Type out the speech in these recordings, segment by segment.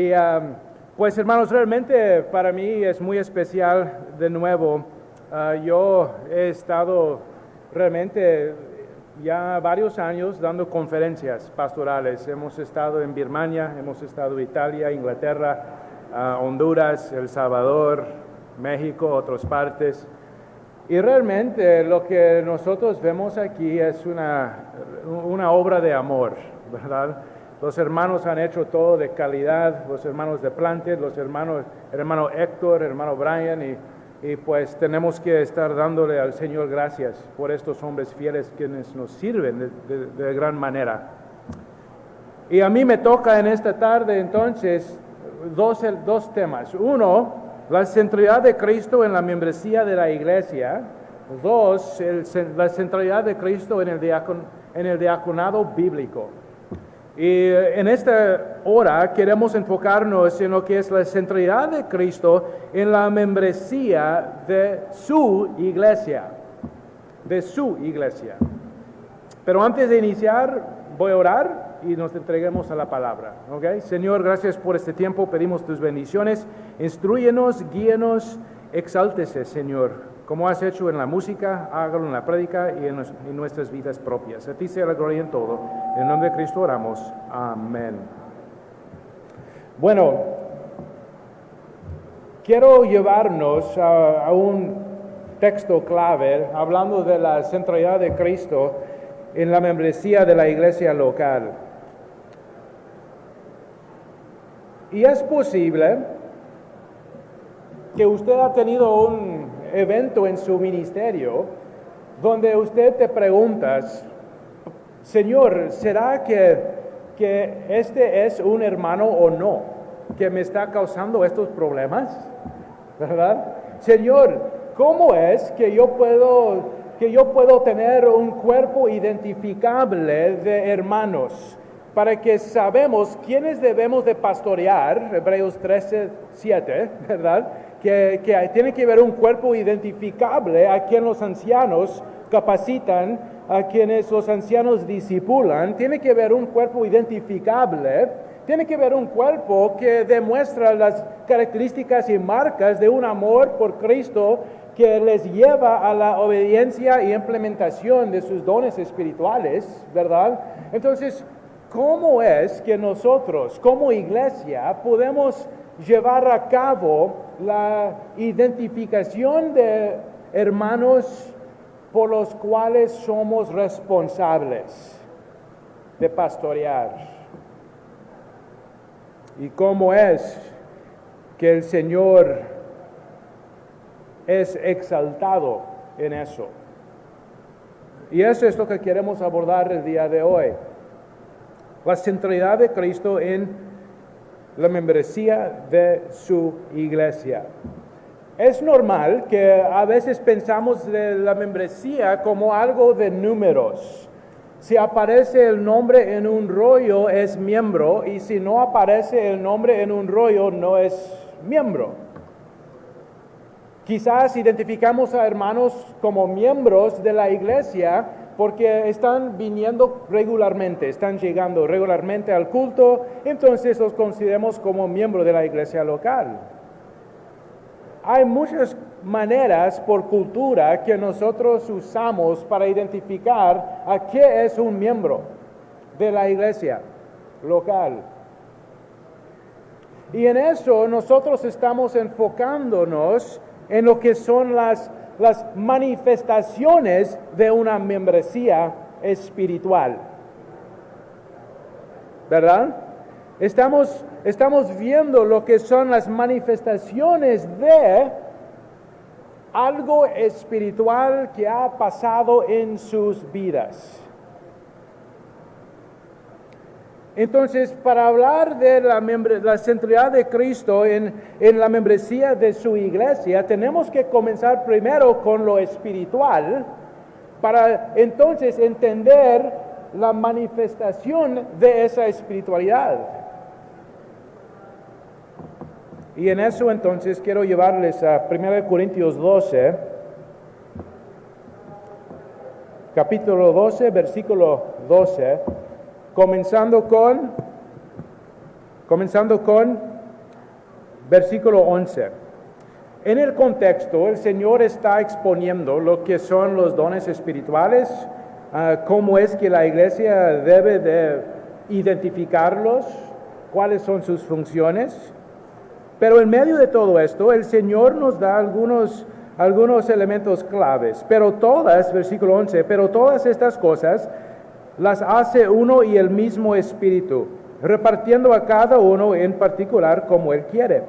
Y pues hermanos, realmente para mí es muy especial de nuevo. Yo he estado realmente ya varios años dando conferencias pastorales. Hemos estado en Birmania, hemos estado en Italia, Inglaterra, Honduras, El Salvador, México, otras partes. Y realmente lo que nosotros vemos aquí es una obra de amor, ¿verdad? Los hermanos han hecho todo de calidad, los hermanos de Planted, el hermano Héctor, el hermano Brian, y pues tenemos que estar dándole al Señor gracias por estos hombres fieles quienes nos sirven de gran manera. Y a mí me toca en esta tarde entonces dos temas. Uno, la centralidad de Cristo en la membresía de la iglesia. Dos, la centralidad de Cristo en el diaconado bíblico. Y en esta hora queremos enfocarnos en lo que es la centralidad de Cristo en la membresía de su iglesia. De su iglesia. Pero antes de iniciar, voy a orar y nos entreguemos a la palabra. ¿Okay? Señor, gracias por este tiempo, pedimos tus bendiciones. Instrúyenos, guíenos, exáltese, Señor. Como has hecho en la música, hágalo en la prédica y en nuestras vidas propias. A ti sea la gloria en todo. En el nombre de Cristo oramos. Amén. Bueno, quiero llevarnos a un texto clave hablando de la centralidad de Cristo en la membresía de la iglesia local. Y es posible que usted ha tenido un evento en su ministerio donde usted te preguntas, Señor, ¿será que este es un hermano o no que me está causando estos problemas? ¿Verdad? Señor, ¿cómo es que yo puedo tener un cuerpo identificable de hermanos para que sabemos quiénes debemos de pastorear? Hebreos 13:7, ¿verdad? Que tiene que haber un cuerpo identificable a quien los ancianos capacitan, a quienes los ancianos disipulan. Tiene que haber un cuerpo identificable, tiene que haber un cuerpo que demuestra las características y marcas de un amor por Cristo que les lleva a la obediencia y implementación de sus dones espirituales, ¿verdad? Entonces, ¿cómo es que nosotros como iglesia podemos llevar a cabo la identificación de hermanos por los cuales somos responsables de pastorear? ¿Y cómo es que el Señor es exaltado en eso? Y eso es lo que queremos abordar el día de hoy. La centralidad de Cristo en la membresía de su iglesia. Es normal que a veces pensamos de la membresía como algo de números. Si aparece el nombre en un rollo es miembro, y si no aparece el nombre en un rollo no es miembro. Quizás identificamos a hermanos como miembros de la iglesia porque están viniendo regularmente, están llegando regularmente al culto, entonces los consideramos como miembros de la iglesia local. Hay muchas maneras por cultura que nosotros usamos para identificar a qué es un miembro de la iglesia local. Y en eso nosotros estamos enfocándonos en lo que son las manifestaciones de una membresía espiritual. ¿Verdad? Estamos viendo lo que son las manifestaciones de algo espiritual que ha pasado en sus vidas. Entonces, para hablar de la centralidad de Cristo en la membresía de su iglesia, tenemos que comenzar primero con lo espiritual, para entonces entender la manifestación de esa espiritualidad. Y en eso entonces quiero llevarles a 1 Corintios 12, capítulo 12, versículo 12. Comenzando con versículo 11. En el contexto, el Señor está exponiendo lo que son los dones espirituales, cómo es que la iglesia debe de identificarlos, cuáles son sus funciones. Pero en medio de todo esto, el Señor nos da algunos elementos claves. Pero todas, versículo 11, pero todas estas cosas las hace uno y el mismo Espíritu, repartiendo a cada uno en particular como Él quiere.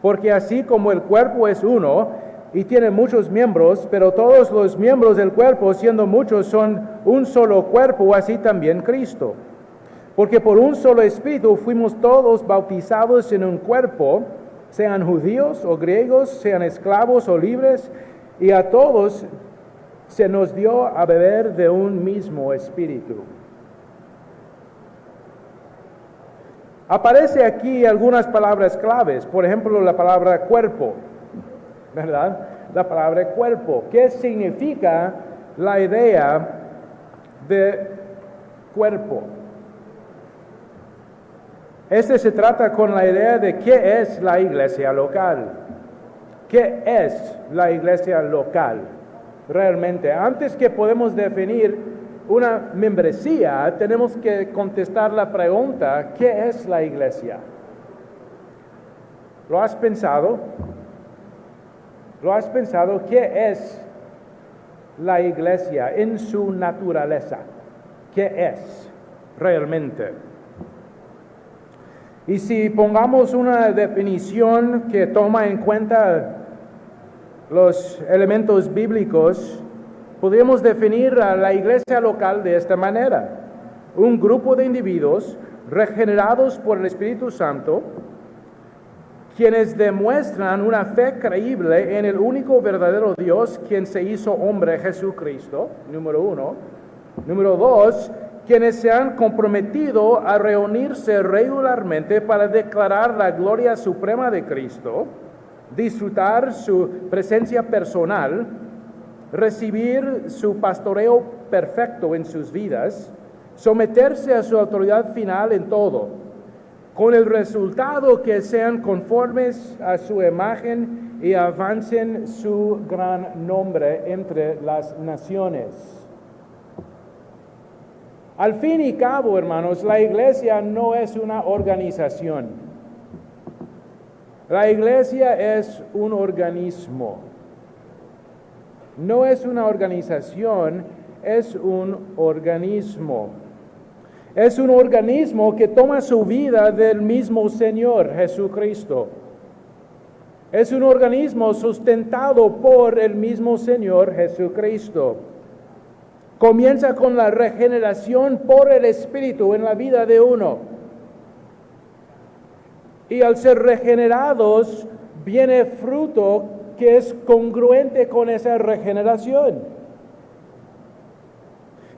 Porque así como el cuerpo es uno y tiene muchos miembros, pero todos los miembros del cuerpo, siendo muchos, son un solo cuerpo, así también Cristo. Porque por un solo Espíritu fuimos todos bautizados en un cuerpo, sean judíos o griegos, sean esclavos o libres, y a todos se nos dio a beber de un mismo Espíritu. Aparece aquí algunas palabras claves, por ejemplo, la palabra cuerpo, ¿verdad? La palabra cuerpo. ¿Qué significa la idea de cuerpo? Se trata con la idea de qué es la iglesia local. ¿Qué es la iglesia local? Realmente, antes que podemos definir una membresía, tenemos que contestar la pregunta, ¿qué es la iglesia? ¿Lo has pensado? ¿Lo has pensado? ¿Qué es la iglesia en su naturaleza? ¿Qué es realmente? Y si pongamos una definición que toma en cuenta los elementos bíblicos, podemos definir a la iglesia local de esta manera: un grupo de individuos regenerados por el Espíritu Santo, quienes demuestran una fe creíble en el único verdadero Dios, quien se hizo hombre, Jesucristo, número uno. Número dos, quienes se han comprometido a reunirse regularmente para declarar la gloria suprema de Cristo, disfrutar su presencia personal, recibir su pastoreo perfecto en sus vidas, someterse a su autoridad final en todo, con el resultado que sean conformes a su imagen y avancen su gran nombre entre las naciones. Al fin y cabo, hermanos, la iglesia no es una organización. La iglesia es un organismo. No es una organización, es un organismo. Es un organismo que toma su vida del mismo Señor Jesucristo. Es un organismo sustentado por el mismo Señor Jesucristo. Comienza con la regeneración por el Espíritu en la vida de uno. Y al ser regenerados, viene fruto que es congruente con esa regeneración.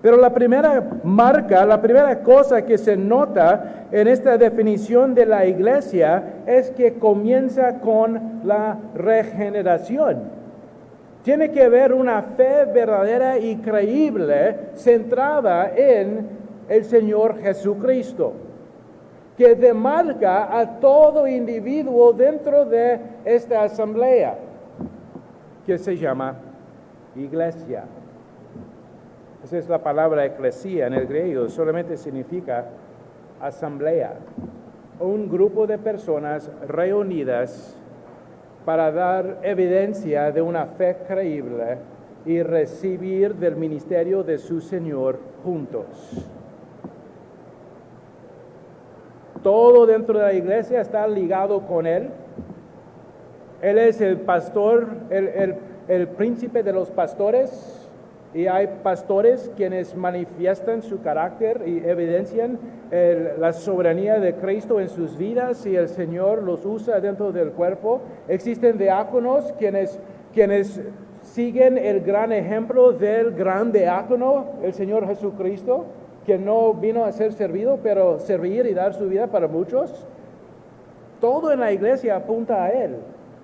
Pero la primera marca, la primera cosa que se nota en esta definición de la iglesia es que comienza con la regeneración. Tiene que haber una fe verdadera y creíble centrada en el Señor Jesucristo, que demarca a todo individuo dentro de esta asamblea, que se llama iglesia. Esa es la palabra eclesia en el griego, solamente significa asamblea, un grupo de personas reunidas para dar evidencia de una fe creíble y recibir del ministerio de su Señor juntos. Todo dentro de la iglesia está ligado con Él. Él es el pastor, el príncipe de los pastores, y hay pastores quienes manifiestan su carácter y evidencian la soberanía de Cristo en sus vidas, y el Señor los usa dentro del cuerpo. Existen diáconos quienes siguen el gran ejemplo del gran diácono, el Señor Jesucristo, que no vino a ser servido, pero servir y dar su vida para muchos. Todo en la iglesia apunta a Él.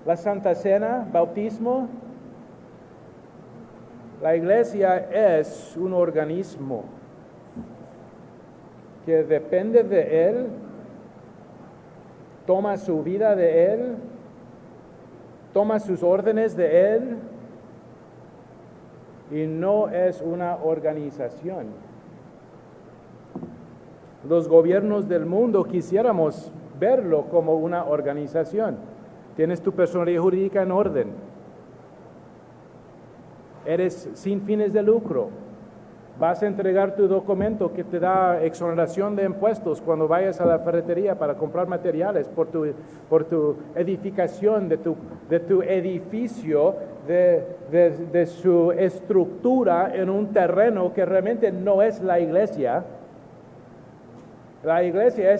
La Santa Cena, bautismo. La iglesia es un organismo que depende de Él, toma su vida de Él toma sus órdenes de Él y no es una organización. Los gobiernos del mundo quisiéramos verlo como una organización. Tienes tu personalidad jurídica en orden. Eres sin fines de lucro. Vas a entregar tu documento que te da exoneración de impuestos cuando vayas a la ferretería para comprar materiales por tu edificación, de tu edificio, de su estructura en un terreno que realmente no es la iglesia. La iglesia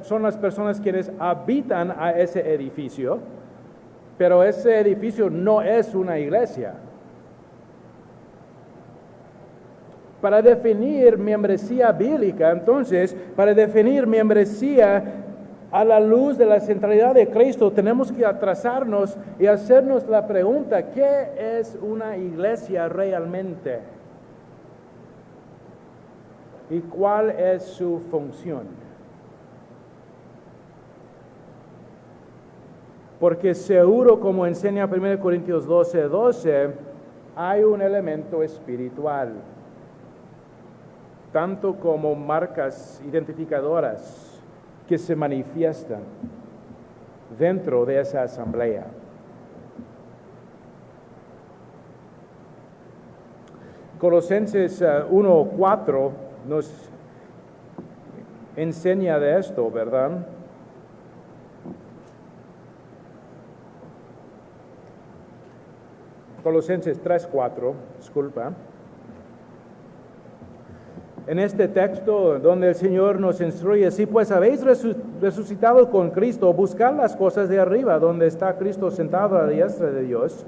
son las personas quienes habitan a ese edificio, pero ese edificio no es una iglesia. Para definir membresía bíblica, entonces, para definir membresía a la luz de la centralidad de Cristo, tenemos que atrasarnos y hacernos la pregunta, ¿qué es una iglesia realmente? ¿Y cuál es su función? Porque seguro, como enseña 1 Corintios 12:12, hay un elemento espiritual, tanto como marcas identificadoras que se manifiestan dentro de esa asamblea. Colosenses 1:4 nos enseña de esto, ¿verdad? Colosenses 3:4, disculpa. En este texto donde el Señor nos instruye, si pues habéis resucitado con Cristo, buscad las cosas de arriba, donde está Cristo sentado a la diestra de Dios.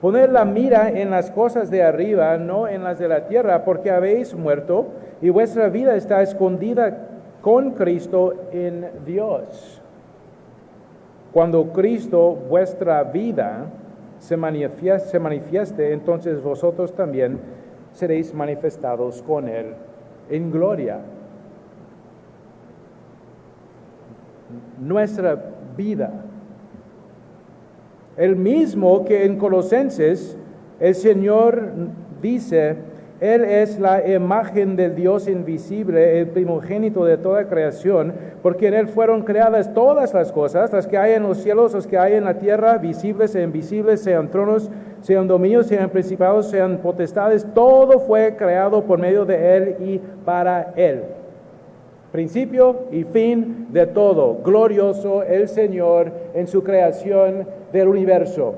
Poned la mira en las cosas de arriba, no en las de la tierra, porque habéis muerto y vuestra vida está escondida con Cristo en Dios. Cuando Cristo, vuestra vida, se manifieste, entonces vosotros también seréis manifestados con Él en gloria. Nuestra vida. El mismo que en Colosenses el Señor dice, Él es la imagen del Dios invisible, el primogénito de toda creación, porque en Él fueron creadas todas las cosas, las que hay en los cielos, las que hay en la tierra, visibles e invisibles, sean tronos, sean dominios, sean principados, sean potestades, todo fue creado por medio de Él y para Él. Principio y fin de todo. Glorioso el Señor en su creación del universo.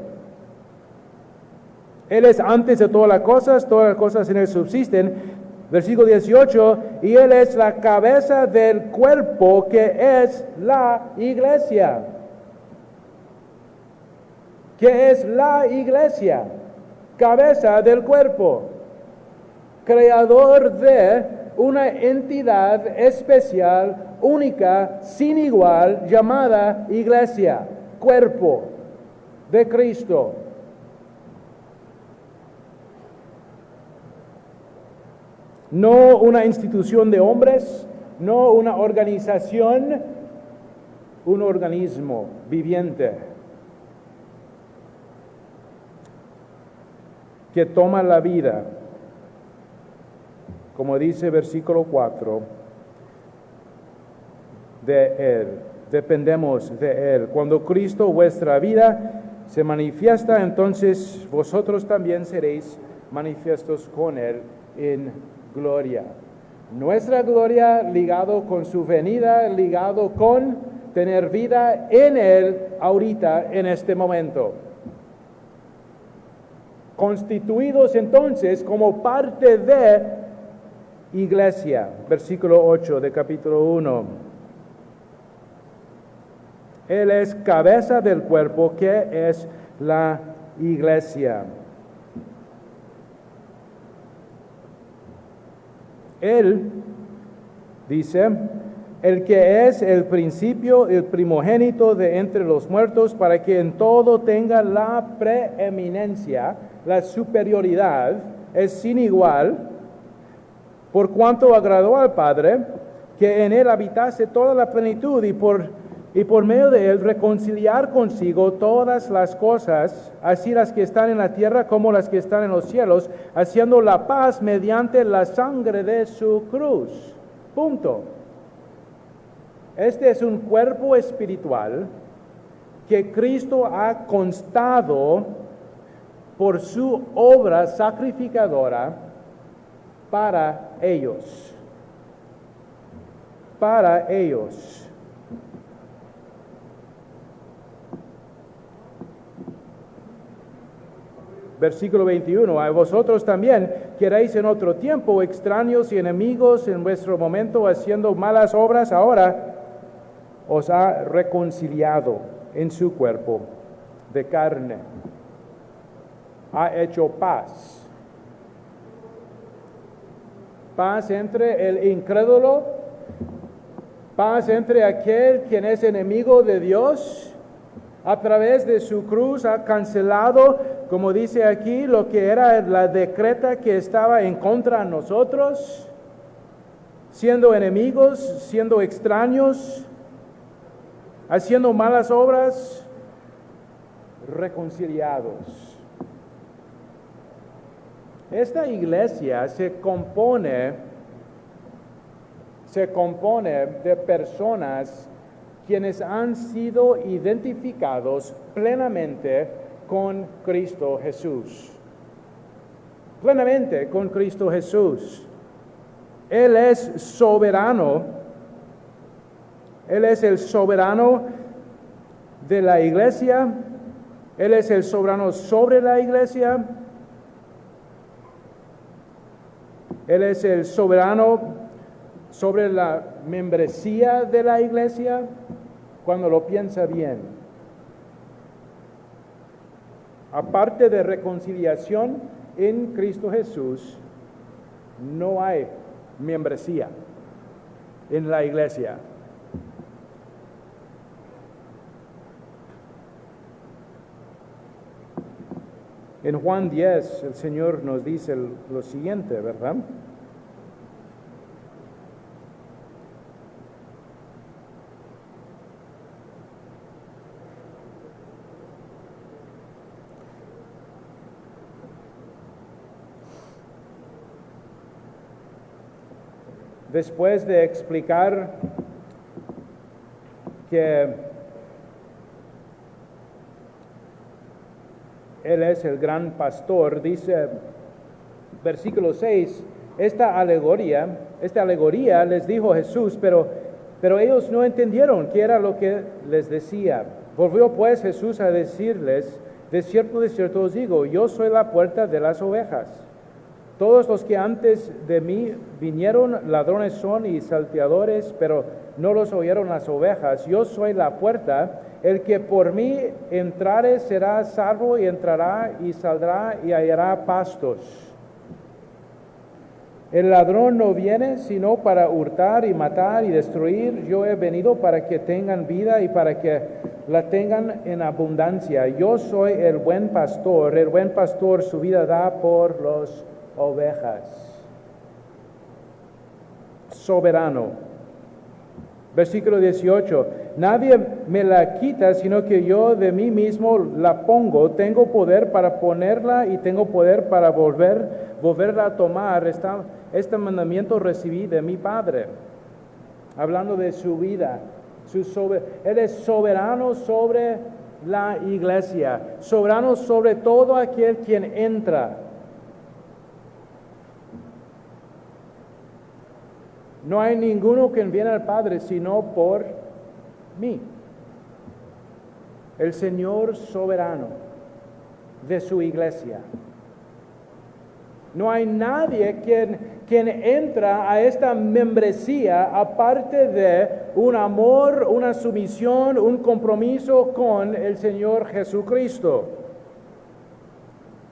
Él es antes de todas las cosas en Él subsisten. Versículo 18, y Él es la cabeza del cuerpo que es la iglesia. ¿Qué es la iglesia? Cabeza del cuerpo. Creador de una entidad especial, única, sin igual, llamada iglesia, cuerpo de Cristo. No una institución de hombres, no una organización, un organismo viviente que toma la vida. Como dice versículo 4, de Él, dependemos de Él. Cuando Cristo, vuestra vida, se manifiesta, entonces vosotros también seréis manifiestos con Él en gloria. Nuestra gloria ligado con su venida, ligado con tener vida en Él ahorita, en este momento. Constituidos entonces como parte de iglesia, versículo 8 de capítulo 1. Él es cabeza del cuerpo que es la iglesia. Él, dice, el que es el principio, el primogénito de entre los muertos, para que en todo tenga la preeminencia, la superioridad, es sin igual, por cuanto agradó al Padre, que en Él habitase toda la plenitud, y por y por medio de él reconciliar consigo todas las cosas, así las que están en la tierra como las que están en los cielos, haciendo la paz mediante la sangre de su cruz. Punto. Este es un cuerpo espiritual que Cristo ha constado por su obra sacrificadora para ellos. Para ellos. Versículo 21, a vosotros también queréis en otro tiempo, extraños y enemigos en vuestro momento, haciendo malas obras, ahora os ha reconciliado en su cuerpo de carne. Ha hecho paz. Paz entre el incrédulo, paz entre aquel quien es enemigo de Dios. A través de su cruz ha cancelado, como dice aquí, lo que era la decreta que estaba en contra de nosotros, siendo enemigos, siendo extraños, haciendo malas obras, reconciliados. Esta iglesia se compone de personas quienes han sido identificados plenamente con Cristo Jesús. Plenamente con Cristo Jesús. Él es soberano. Él es el soberano de la iglesia. Él es el soberano sobre la iglesia. Él es el soberano sobre la membresía de la iglesia. Cuando lo piensa bien, aparte de reconciliación en Cristo Jesús, no hay membresía en la iglesia. En Juan 10, el Señor nos dice lo siguiente, ¿verdad? Después de explicar que Él es el gran pastor, dice versículo 6, esta alegoría les dijo Jesús, pero ellos no entendieron qué era lo que les decía. Volvió pues Jesús a decirles, de cierto os digo, yo soy la puerta de las ovejas. Todos los que antes de mí vinieron, ladrones son y salteadores, pero no los oyeron las ovejas. Yo soy la puerta, el que por mí entrare será salvo y entrará y saldrá y hallará pastos. El ladrón no viene sino para hurtar y matar y destruir. Yo he venido para que tengan vida y para que la tengan en abundancia. Yo soy el buen pastor su vida da por los ovejas. Soberano. Versículo 18. Nadie me la quita, sino que yo de mí mismo la pongo. Tengo poder para ponerla y tengo poder para volverla a tomar. Este mandamiento recibí de mi Padre. Hablando de su vida. Él es soberano sobre la iglesia. Soberano sobre todo aquel quien entra. No hay ninguno que viene al Padre sino por mí. El Señor soberano de su iglesia. No hay nadie quien entra a esta membresía aparte de un amor, una sumisión, un compromiso con el Señor Jesucristo.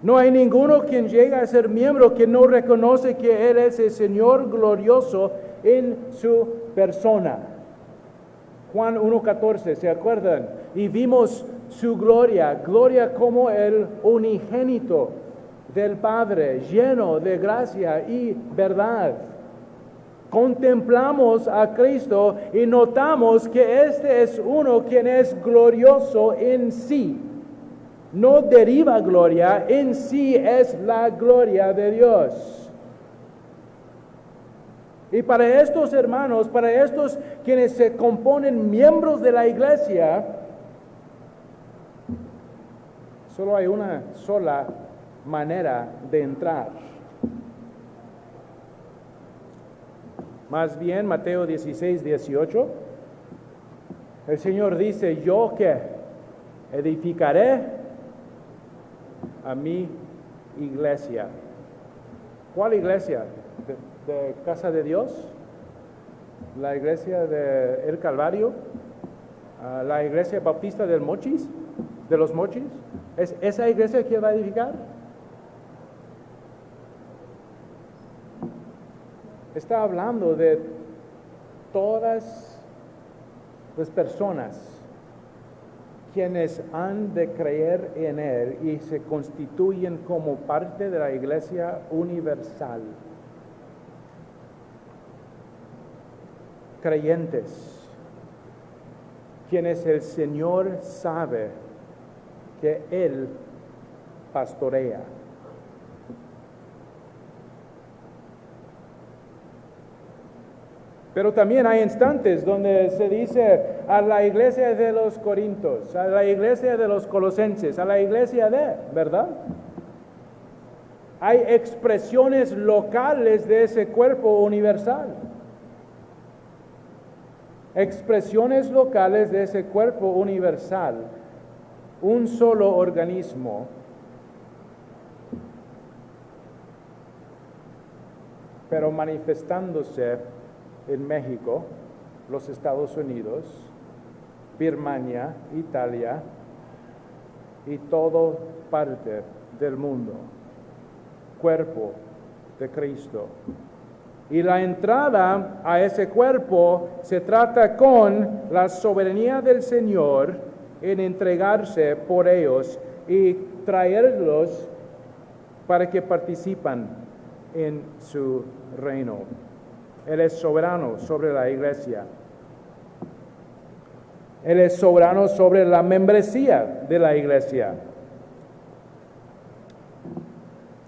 No hay ninguno quien llega a ser miembro que no reconoce que Él es el Señor glorioso en su persona. Juan 1:14, ¿se acuerdan? Y vimos su gloria como el unigénito del Padre, lleno de gracia y verdad. contemplamos a Cristo y notamos que este es uno quien es glorioso en sí. No deriva gloria, en sí es la gloria de Dios. Y para estos hermanos, para estos quienes se componen miembros de la iglesia, solo hay una sola manera de entrar. Más bien, Mateo 16, 18, el Señor dice, yo que edificaré a mi iglesia. ¿Cuál iglesia? ¿De Casa de Dios? ¿La iglesia de El Calvario? ¿La iglesia bautista del Mochis? ¿De los Mochis? ¿Es esa iglesia que va a edificar? Está hablando de todas las personas quienes han de creer en Él y se constituyen como parte de la iglesia universal. Creyentes, quienes el Señor sabe que Él pastorea. Pero también hay instantes donde se dice a la iglesia de los Corintios, a la iglesia de los Colosenses, a la iglesia de, ¿verdad? Hay expresiones locales de ese cuerpo universal. Expresiones locales de ese cuerpo universal. Un solo organismo. Pero manifestándose en México, los Estados Unidos, Birmania, Italia y toda parte del mundo. Cuerpo de Cristo. Y la entrada a ese cuerpo se trata con la soberanía del Señor en entregarse por ellos y traerlos para que participan en su reino. Él es soberano sobre la iglesia. Él es soberano sobre la membresía de la iglesia.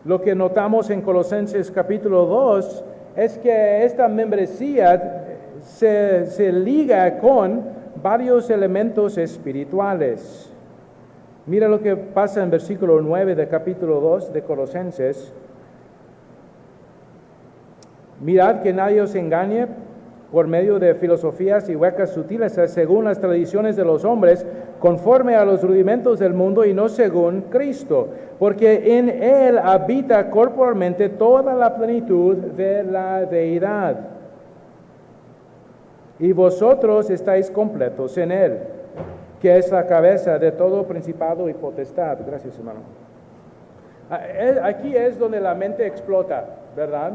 Lo que notamos en Colosenses capítulo 2 es que esta membresía se liga con varios elementos espirituales. Mira lo que pasa en versículo 9 de capítulo 2 de Colosenses. Mirad que nadie os engañe por medio de filosofías y huecas sutilezas según las tradiciones de los hombres, conforme a los rudimentos del mundo y no según Cristo, porque en Él habita corporalmente toda la plenitud de la deidad. Y vosotros estáis completos en Él, que es la cabeza de todo principado y potestad. Gracias, hermano. Aquí es donde la mente explota, ¿verdad?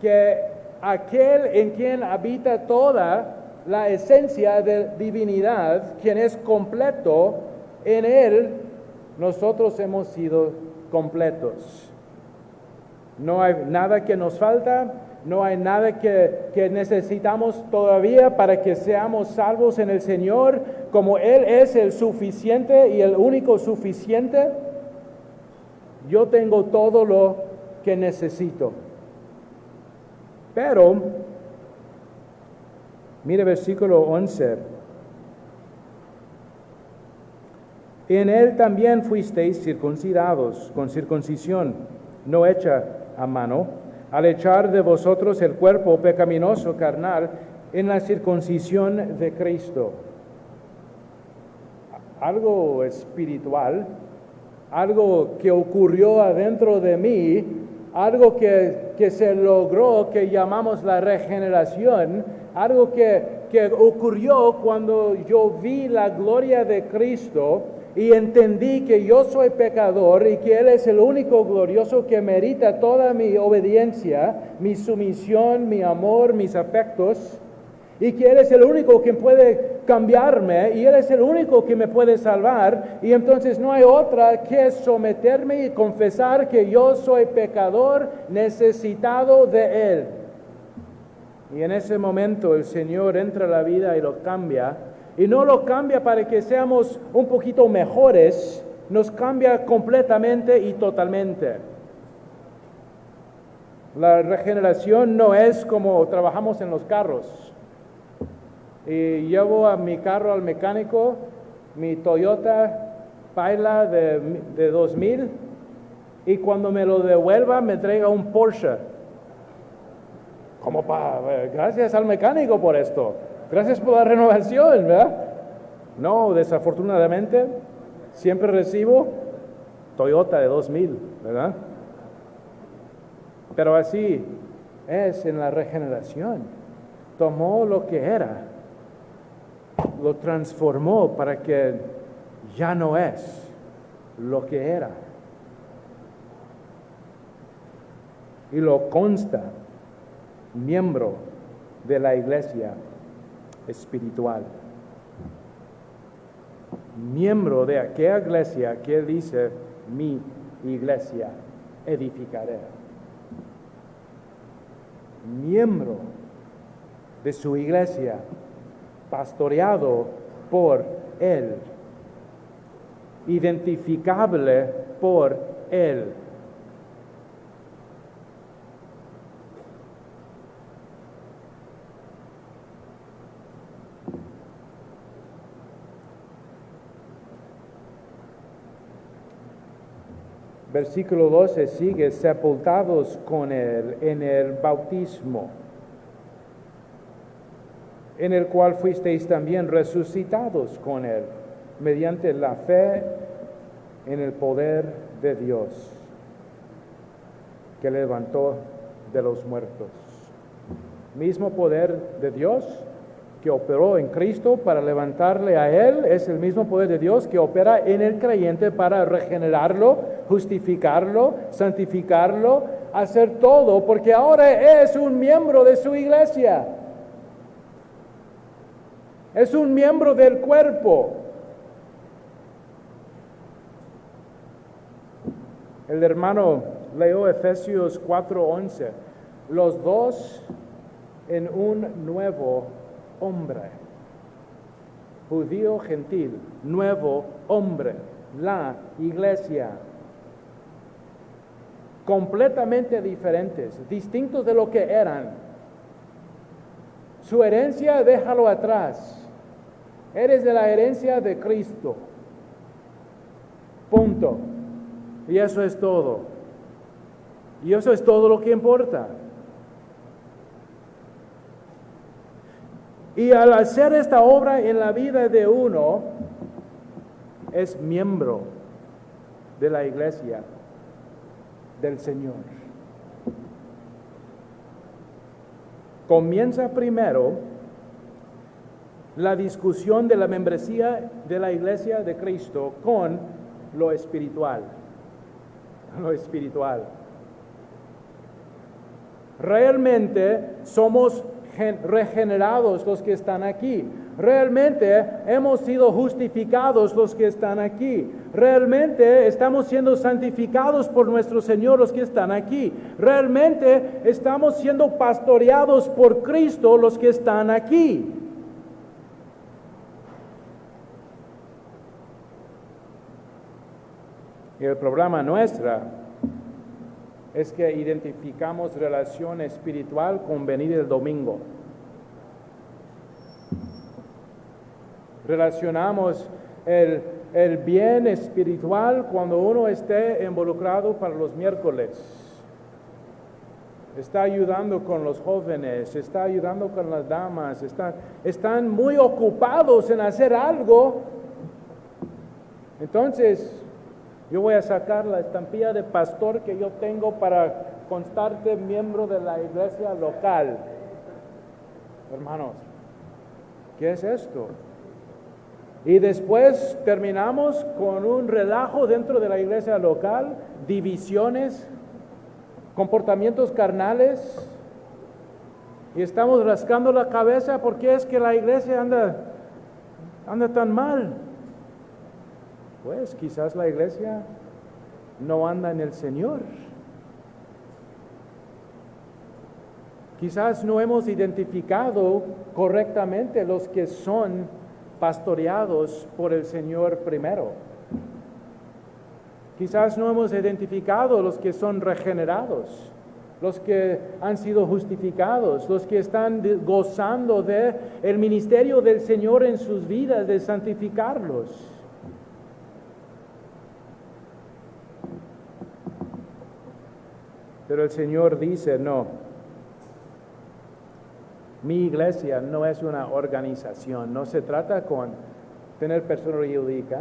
Que aquel en quien habita toda la esencia de divinidad, quien es completo, en Él nosotros hemos sido completos. No hay nada que nos falta, no hay nada que necesitamos todavía para que seamos salvos en el Señor. Como Él es el suficiente y el único suficiente, yo tengo todo lo que necesito. Pero, mire versículo 11. En Él también fuisteis circuncidados con circuncisión no hecha a mano, al echar de vosotros el cuerpo pecaminoso carnal en la circuncisión de Cristo. Algo espiritual, algo que ocurrió adentro de mí, algo que se logró, que llamamos la regeneración, algo que ocurrió cuando yo vi la gloria de Cristo y entendí que yo soy pecador y que Él es el único glorioso que merita toda mi obediencia, mi sumisión, mi amor, mis afectos, y que Él es el único que puede cambiarme y Él es el único que me puede salvar, y entonces no hay otra que someterme y confesar que yo soy pecador necesitado de Él. Y en ese momento el Señor entra a la vida y lo cambia. Y no lo cambia para que seamos un poquito mejores, nos cambia completamente y totalmente. La regeneración no es como trabajamos en los carros. Y llevo a mi carro al mecánico, mi Toyota Pilot de 2000, y cuando me lo devuelva me traiga un Porsche. Gracias al mecánico por esto. Gracias por la renovación, ¿verdad? No, desafortunadamente, siempre recibo Toyota de 2000, ¿verdad? Pero así es en la regeneración. Tomó lo que era, lo transformó para que ya no es lo que era. Y lo consta miembro de la iglesia espiritual. Miembro de aquella iglesia que él dice, mi iglesia edificaré. Miembro de su iglesia, pastoreado por él, identificable por él. Versículo 12 sigue, sepultados con él en el bautismo, en el cual fuisteis también resucitados con él, mediante la fe en el poder de Dios, que levantó de los muertos. Mismo poder de Dios que operó en Cristo para levantarle a él, es el mismo poder de Dios que opera en el creyente para regenerarlo, justificarlo, santificarlo, hacer todo, porque ahora es un miembro de su iglesia. Es un miembro del cuerpo. El hermano leyó Efesios 4:11. Los dos en un nuevo hombre. Judío, gentil, nuevo hombre, la iglesia. Completamente diferentes, distintos de lo que eran. Su herencia, déjalo atrás. Eres de la herencia de Cristo. Punto. Y eso es todo. Y eso es todo lo que importa. Y al hacer esta obra en la vida de uno, es miembro de la iglesia del Señor. Comienza primero la discusión de la membresía de la iglesia de Cristo con lo espiritual. Lo espiritual. Realmente somos regenerados los que están aquí. Realmente hemos sido justificados los que están aquí. Realmente estamos siendo santificados por nuestro Señor los que están aquí. Realmente estamos siendo pastoreados por Cristo los que están aquí. Y el problema nuestra es que identificamos relación espiritual con venir el domingo. Relacionamos el bien espiritual cuando uno esté involucrado para los miércoles. Está ayudando con los jóvenes, está ayudando con las damas, están muy ocupados en hacer algo. Entonces, yo voy a sacar la estampilla de pastor que yo tengo para constarte miembro de la iglesia local. Hermanos, ¿qué es esto? Y después terminamos con un relajo dentro de la iglesia local, divisiones, comportamientos carnales, y estamos rascando la cabeza porque es que la iglesia anda tan mal. Pues quizás la iglesia no anda en el Señor. Quizás no hemos identificado correctamente los que son pastoreados por el Señor primero. Quizás no hemos identificado los que son regenerados, los que han sido justificados, los que están gozando de el ministerio del Señor en sus vidas, de santificarlos. Pero el Señor dice, no, mi iglesia no es una organización, no se trata con tener personalidad jurídica,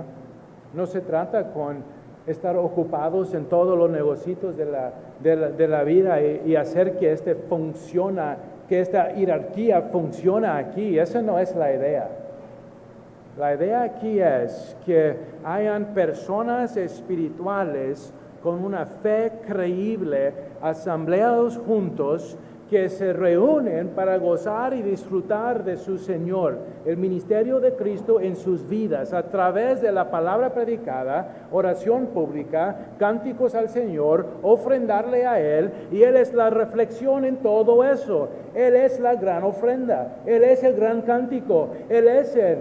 no se trata con estar ocupados en todos los negocios de la vida y hacer que que esta jerarquía funciona aquí. Esa no es la idea. La idea aquí es que hayan personas espirituales con una fe creíble, asambleados juntos, que se reúnen para gozar y disfrutar de su Señor, el ministerio de Cristo en sus vidas, a través de la palabra predicada, oración pública, cánticos al Señor, ofrendarle a Él, y Él es la reflexión en todo eso. Él es la gran ofrenda, Él es el gran cántico, Él es Él.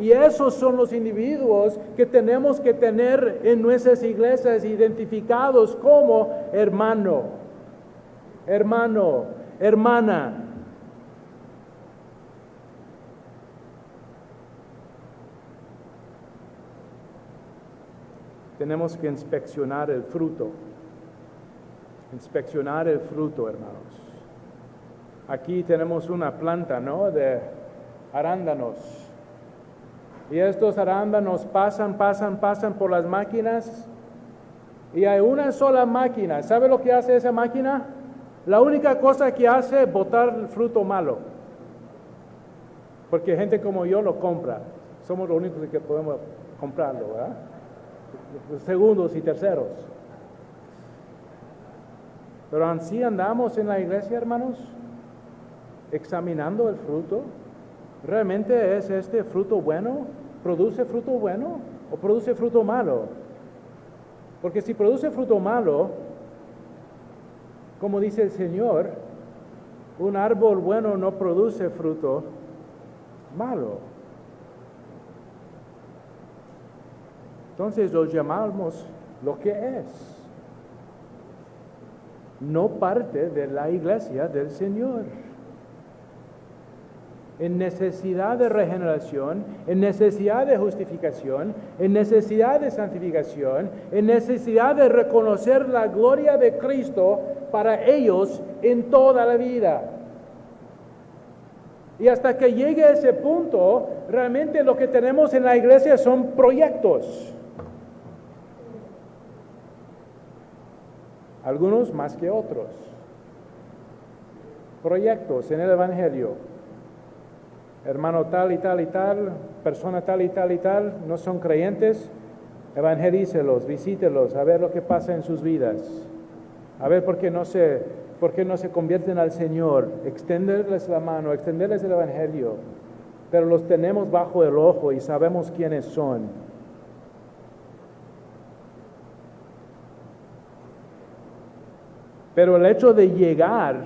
Y esos son los individuos que tenemos que tener en nuestras iglesias identificados como hermano, hermana. Tenemos que inspeccionar el fruto. Inspeccionar el fruto, hermanos. Aquí tenemos una planta, ¿no? De arándanos. Y estos arándanos pasan por las máquinas. Y hay una sola máquina. ¿Sabe lo que hace esa máquina? La única cosa que hace es botar el fruto malo. Porque gente como yo lo compra. Somos los únicos que podemos comprarlo, ¿verdad? Los segundos y terceros. Pero así andamos en la iglesia, hermanos, examinando el fruto. ¿Realmente es este fruto bueno? ¿Produce fruto bueno o produce fruto malo? Porque si produce fruto malo, como dice el Señor, un árbol bueno no produce fruto malo. Entonces lo llamamos lo que es. No parte de la iglesia del Señor. En necesidad de regeneración, en necesidad de justificación, en necesidad de santificación, en necesidad de reconocer la gloria de Cristo para ellos en toda la vida. Y hasta que llegue a ese punto, realmente lo que tenemos en la iglesia son proyectos. Algunos más que otros. Proyectos en el Evangelio. Hermano tal y tal y tal, persona tal y tal y tal, no son creyentes, evangelícelos, visítelos, a ver lo que pasa en sus vidas, a ver por qué no se convierten al Señor, extenderles la mano, extenderles el evangelio, pero los tenemos bajo el ojo y sabemos quiénes son. Pero el hecho de llegar,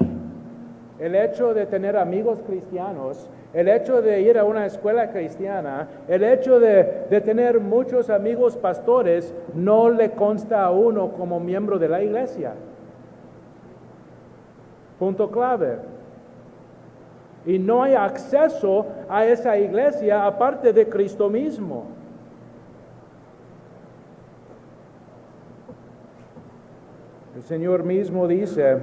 el hecho de tener amigos cristianos, el hecho de ir a una escuela cristiana, el hecho de tener muchos amigos pastores, no le consta a uno como miembro de la iglesia. Punto clave. Y no hay acceso a esa iglesia aparte de Cristo mismo. El Señor mismo dice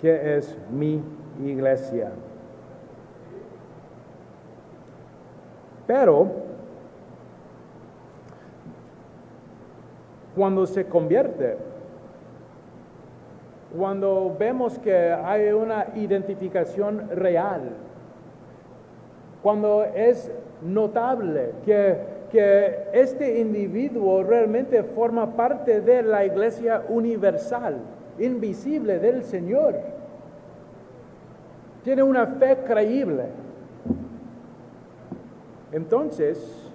que es mi iglesia. Pero cuando se convierte, cuando vemos que hay una identificación real, cuando es notable que este individuo realmente forma parte de la iglesia universal, invisible del Señor, tiene una fe creíble, entonces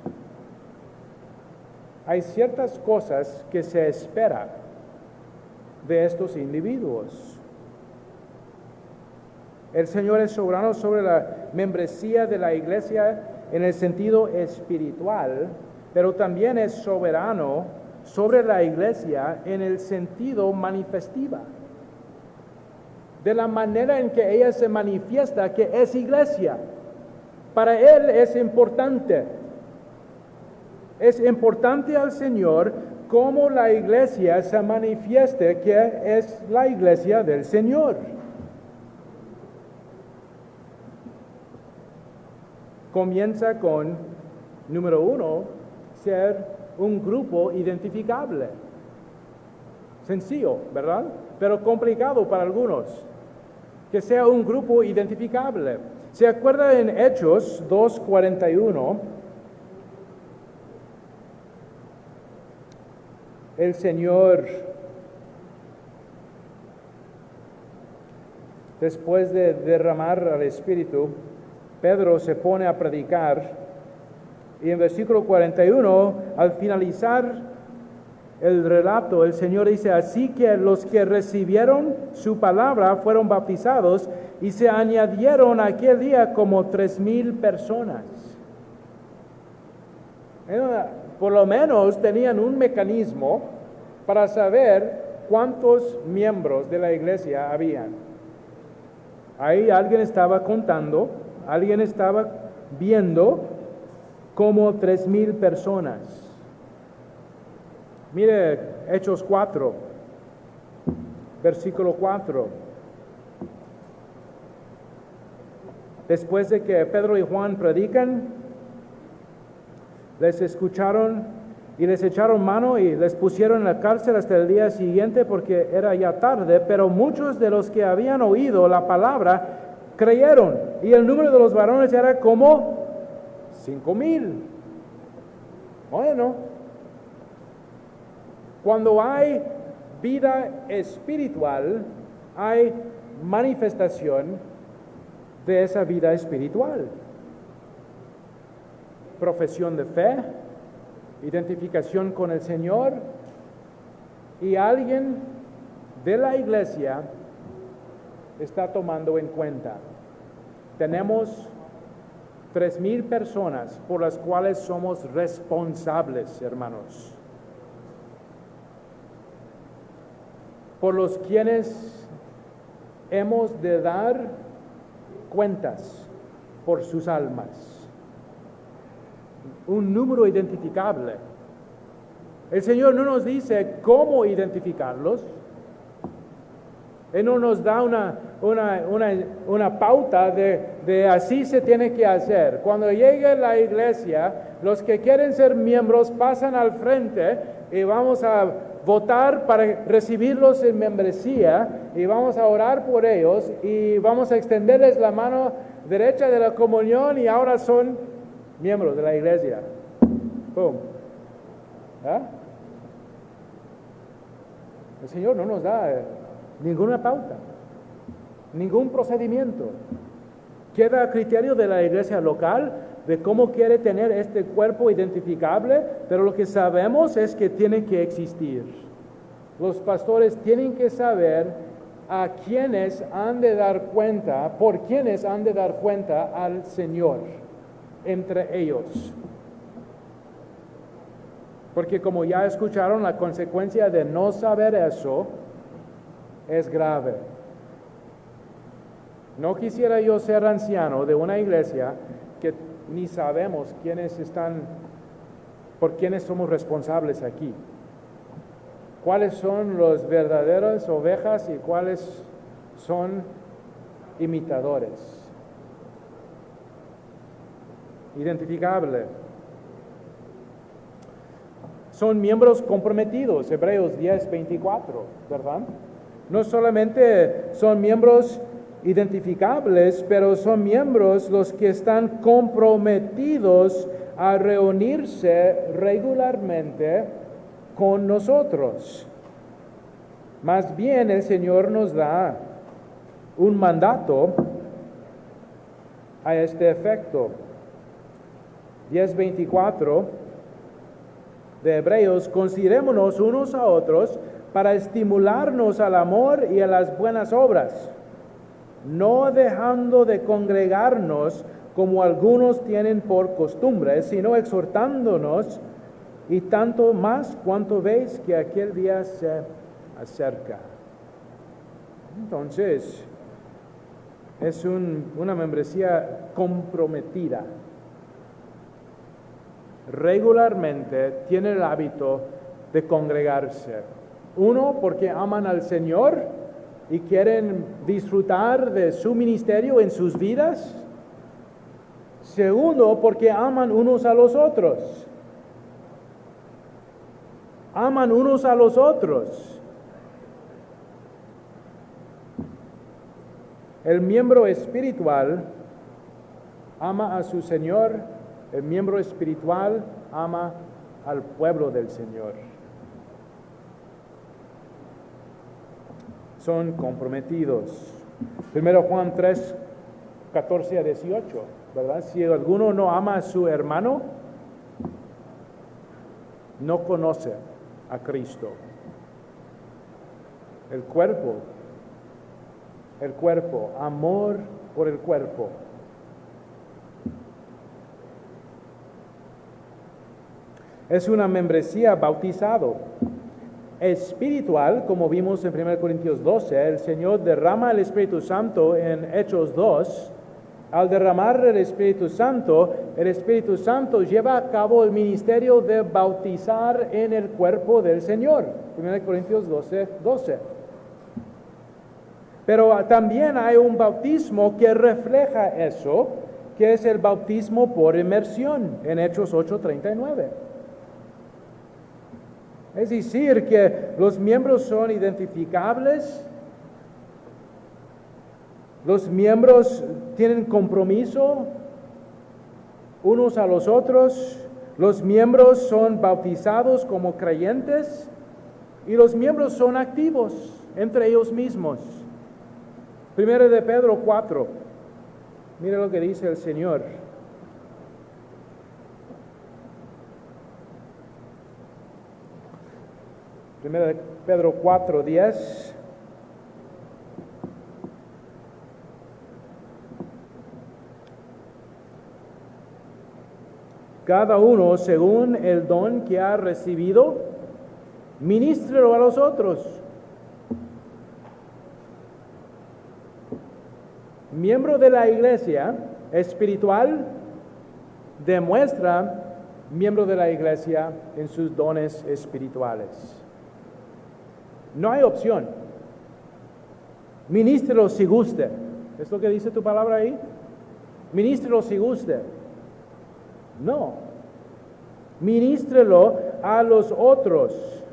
hay ciertas cosas que se espera de estos individuos. El Señor es soberano sobre la membresía de la iglesia en el sentido espiritual, pero también es soberano sobre la iglesia en el sentido manifestiva. De la manera en que ella se manifiesta que es iglesia. Para Él es importante. Es importante al Señor cómo la iglesia se manifieste que es la iglesia del Señor. Comienza con, número 1, ser un grupo identificable. Sencillo, ¿verdad? Pero complicado para algunos. Que sea un grupo identificable. ¿Se acuerda en Hechos 2:41? El Señor, después de derramar al Espíritu, Pedro se pone a predicar y en versículo 41, al finalizar el relato, el Señor dice, así que los que recibieron su palabra fueron bautizados y se añadieron aquel día como 3,000 personas. Por lo menos tenían un mecanismo para saber cuántos miembros de la iglesia habían. Ahí alguien estaba contando, alguien estaba viendo como 3,000 personas. Mire Hechos 4, versículo 4. Después de que Pedro y Juan predican, les escucharon y les echaron mano y les pusieron en la cárcel hasta el día siguiente porque era ya tarde, pero muchos de los que habían oído la palabra creyeron y el número de los varones era como 5,000. Bueno, cuando hay vida espiritual, hay manifestación de esa vida espiritual. Profesión de fe, identificación con el Señor y alguien de la iglesia está tomando en cuenta. Tenemos 3,000 personas por las cuales somos responsables, hermanos. Por los quienes hemos de dar cuentas por sus almas. Un número identificable. El Señor no nos dice cómo identificarlos. Él no nos da una pauta de así se tiene que hacer. Cuando llegue la iglesia, los que quieren ser miembros pasan al frente y vamos a votar para recibirlos en membresía y vamos a orar por ellos y vamos a extenderles la mano derecha de la comunión y ahora son miembros de la iglesia. ¡Pum! ¿Ah? El Señor no nos da ninguna pauta, ningún procedimiento. Queda a criterio de la iglesia local de cómo quiere tener este cuerpo identificable, pero lo que sabemos es que tiene que existir. Los pastores tienen que saber a quiénes han de dar cuenta, por quiénes han de dar cuenta al Señor entre ellos. Porque como ya escucharon, la consecuencia de no saber eso es grave. No quisiera yo ser anciano de una iglesia que ni sabemos quiénes están, por quiénes somos responsables aquí. ¿Cuáles son los verdaderas ovejas y cuáles son imitadores? Identificable. Son miembros comprometidos, Hebreos 10:24, ¿verdad? No solamente son miembros identificables, pero son miembros los que están comprometidos a reunirse regularmente con nosotros. Más bien el Señor nos da un mandato a este efecto. 10:24 de Hebreos, considerémonos unos a otros para estimularnos al amor y a las buenas obras, no dejando de congregarnos como algunos tienen por costumbre, sino exhortándonos, y tanto más cuanto veis que aquel día se acerca. Entonces, es una membresía comprometida. Regularmente tiene el hábito de congregarse. Uno, porque aman al Señor y quieren disfrutar de su ministerio en sus vidas. Segundo, porque aman unos a los otros. Aman unos a los otros. El miembro espiritual ama a su Señor. El miembro espiritual ama al pueblo del Señor. Son comprometidos. 1 Juan 3, 14 a 18, ¿verdad? Si alguno no ama a su hermano, no conoce a Cristo. El cuerpo, amor por el cuerpo. Es una membresía bautizado. Espiritual, como vimos en 1 Corintios 12, el Señor derrama el Espíritu Santo en Hechos 2. Al derramar el Espíritu Santo lleva a cabo el ministerio de bautizar en el cuerpo del Señor. 1 Corintios 12, 12. Pero también hay un bautismo que refleja eso, que es el bautismo por inmersión, en Hechos 8:39. Es decir, que los miembros son identificables, los miembros tienen compromiso unos a los otros, los miembros son bautizados como creyentes y los miembros son activos entre ellos mismos. 1 de Pedro 4, mire lo que dice el Señor. Primero de Pedro 4, 10. Cada uno, según el don que ha recibido, ministrelo a los otros. Miembro de la iglesia espiritual demuestra miembro de la iglesia en sus dones espirituales. No hay opción. Ministrelo si guste. ¿Es lo que dice tu palabra ahí? Ministrelo si guste. No. Ministrelo a los otros.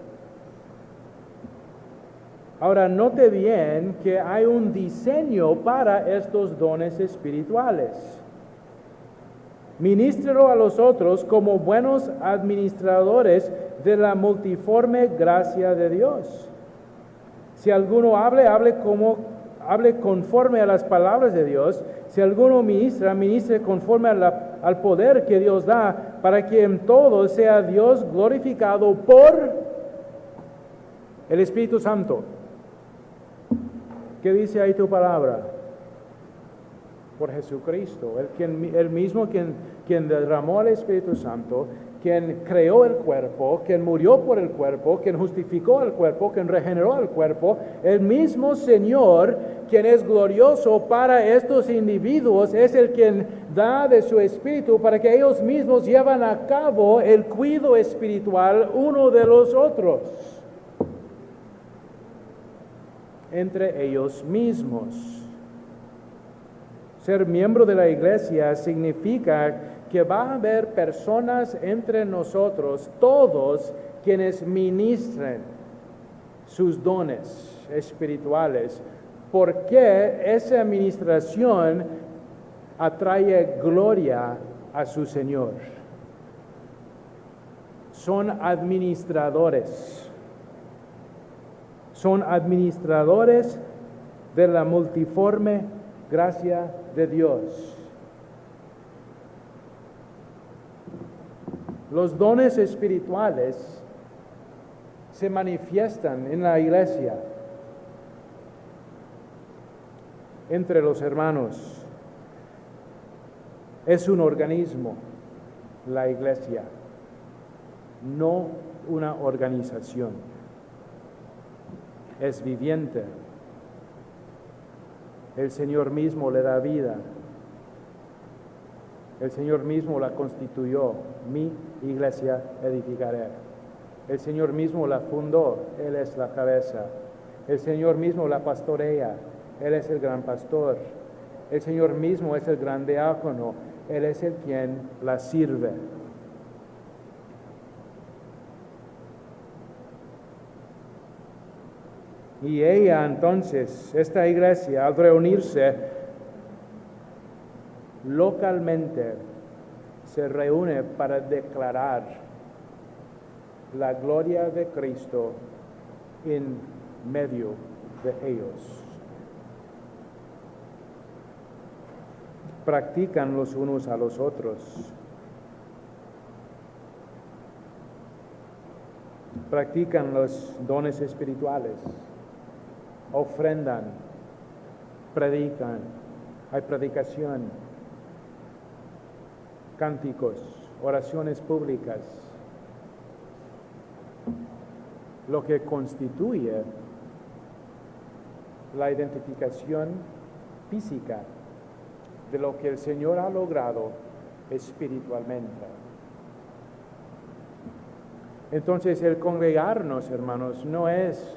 Ahora, note bien que hay un diseño para estos dones espirituales. Ministrelo a los otros como buenos administradores de la multiforme gracia de Dios. Si alguno hable conforme a las palabras de Dios. Si alguno ministre conforme al poder que Dios da, para que en todo sea Dios glorificado por el Espíritu Santo. ¿Qué dice ahí tu palabra? Por Jesucristo, el mismo quien derramó el Espíritu Santo, quien creó el cuerpo, quien murió por el cuerpo, quien justificó el cuerpo, quien regeneró el cuerpo, el mismo Señor, quien es glorioso para estos individuos, es el quien da de su Espíritu para que ellos mismos lleven a cabo el cuidado espiritual uno de los otros, entre ellos mismos. Ser miembro de la iglesia significa que va a haber personas entre nosotros, todos quienes ministren sus dones espirituales, porque esa administración atrae gloria a su Señor. Son administradores. Son administradores de la multiforme gracia de Dios. Los dones espirituales se manifiestan en la iglesia, entre los hermanos. Es un organismo, la iglesia, no una organización. Es viviente. El Señor mismo le da vida. El Señor mismo la constituyó. Mi iglesia edificaré. El Señor mismo la fundó. Él es la cabeza. El Señor mismo la pastorea. Él es el gran pastor. El Señor mismo es el gran diácono. Él es el quien la sirve. Y ella entonces, esta iglesia, al reunirse localmente, se reúne para declarar la gloria de Cristo en medio de ellos. Practican los unos a los otros. Practican los dones espirituales. Ofrendan, predican, hay predicación, cánticos, oraciones públicas, lo que constituye la identificación física de lo que el Señor ha logrado espiritualmente. Entonces, el congregarnos, hermanos, no es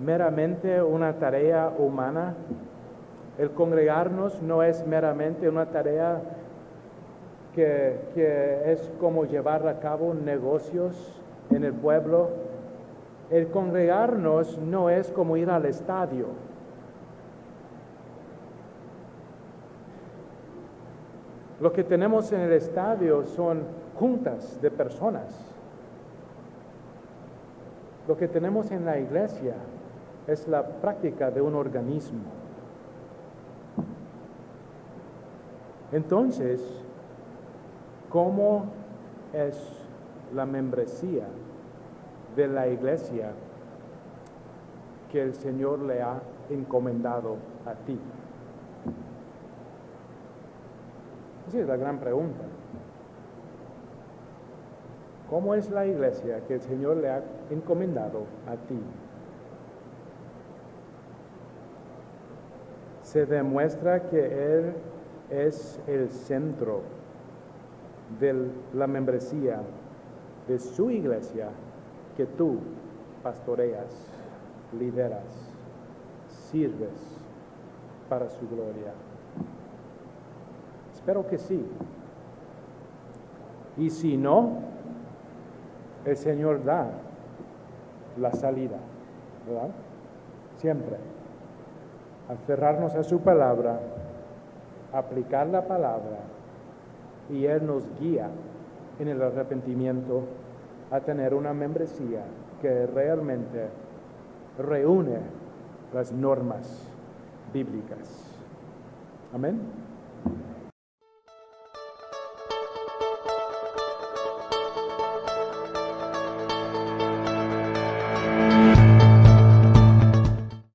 meramente una tarea humana. El congregarnos no es meramente una tarea que es como llevar a cabo negocios en el pueblo. El congregarnos no es como ir al estadio. Lo que tenemos en el estadio son juntas de personas. Lo que tenemos en la iglesia es la práctica de un organismo. Entonces, ¿cómo es la membresía de la iglesia que el Señor le ha encomendado a ti? Esa es la gran pregunta. ¿Cómo es la iglesia que el Señor le ha encomendado a ti? Se demuestra que Él es el centro de la membresía de su iglesia que tú pastoreas, lideras, sirves para su gloria. Espero que sí. Y si no, el Señor da la salida, ¿verdad? Siempre. Aferrarnos a su palabra, aplicar la palabra, y Él nos guía en el arrepentimiento a tener una membresía que realmente reúne las normas bíblicas. Amén.